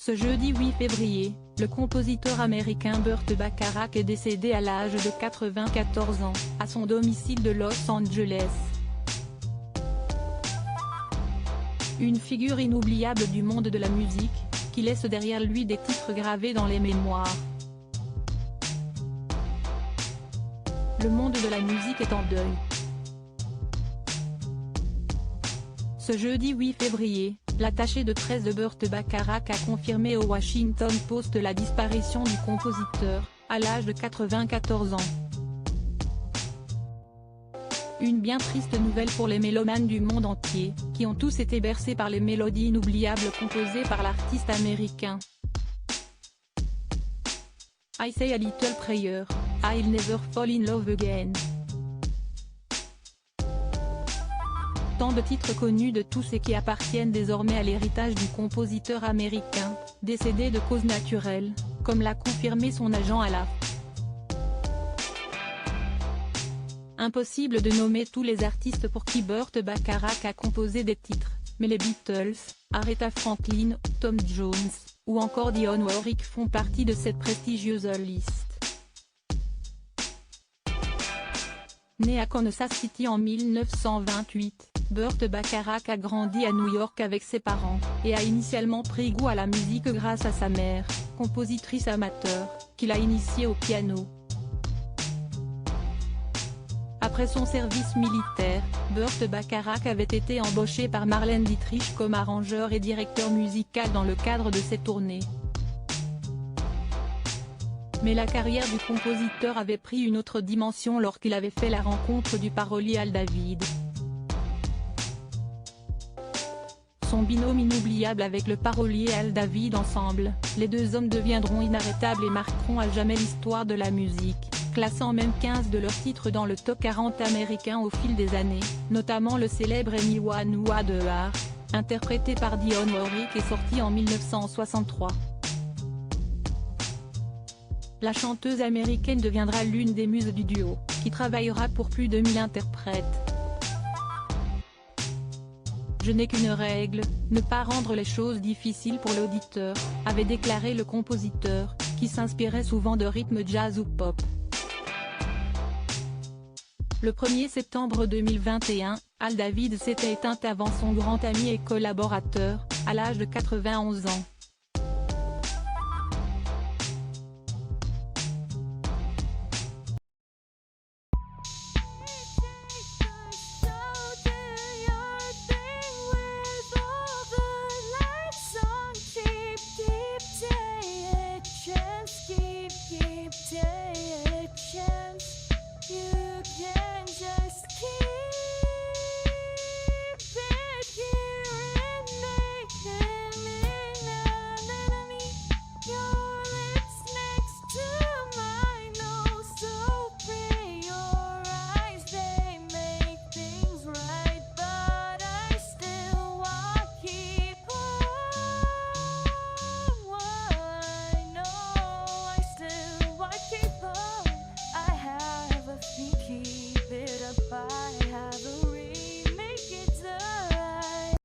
Ce jeudi 8 février, le compositeur américain Burt Bacharach est décédé à l'âge de 94 ans, à son domicile de Los Angeles. Une figure inoubliable du monde de la musique, qui laisse derrière lui des titres gravés dans les mémoires. Le monde de la musique est en deuil. Ce jeudi 8 février, l'attaché de presse de Burt Bacharach a confirmé au Washington Post la disparition du compositeur, à l'âge de 94 ans. Une bien triste nouvelle pour les mélomanes du monde entier, qui ont tous été bercés par les mélodies inoubliables composées par l'artiste américain. I Say a Little Prayer, I'll Never Fall in Love Again. Tant de titres connus de tous et qui appartiennent désormais à l'héritage du compositeur américain, décédé de cause naturelle, comme l'a confirmé son agent à la fin. Impossible de nommer tous les artistes pour qui Burt Bacharach a composé des titres, mais les Beatles, Aretha Franklin, Tom Jones, ou encore Dionne Warwick font partie de cette prestigieuse liste. Né à Kansas City en 1928, Burt Bacharach a grandi à New York avec ses parents, et a initialement pris goût à la musique grâce à sa mère, compositrice amateur, qui l'a initié au piano. Après son service militaire, Burt Bacharach avait été embauché par Marlène Dietrich comme arrangeur et directeur musical dans le cadre de ses tournées. Mais la carrière du compositeur avait pris une autre dimension lorsqu'il avait fait la rencontre du parolier Al David. Son binôme inoubliable avec le parolier Al David ensemble, les deux hommes deviendront inarrêtables et marqueront à jamais l'histoire de la musique, classant même 15 de leurs titres dans le top 40 américain au fil des années, notamment le célèbre Anyone Who Had a Heart, interprété par Dionne Warwick et sorti en 1963. La chanteuse américaine deviendra l'une des muses du duo, qui travaillera pour plus de 1000 interprètes. Je n'ai qu'une règle, ne pas rendre les choses difficiles pour l'auditeur, avait déclaré le compositeur, qui s'inspirait souvent de rythmes jazz ou pop. Le 1er septembre 2021, Al David s'était éteint avant son grand ami et collaborateur, à l'âge de 91 ans.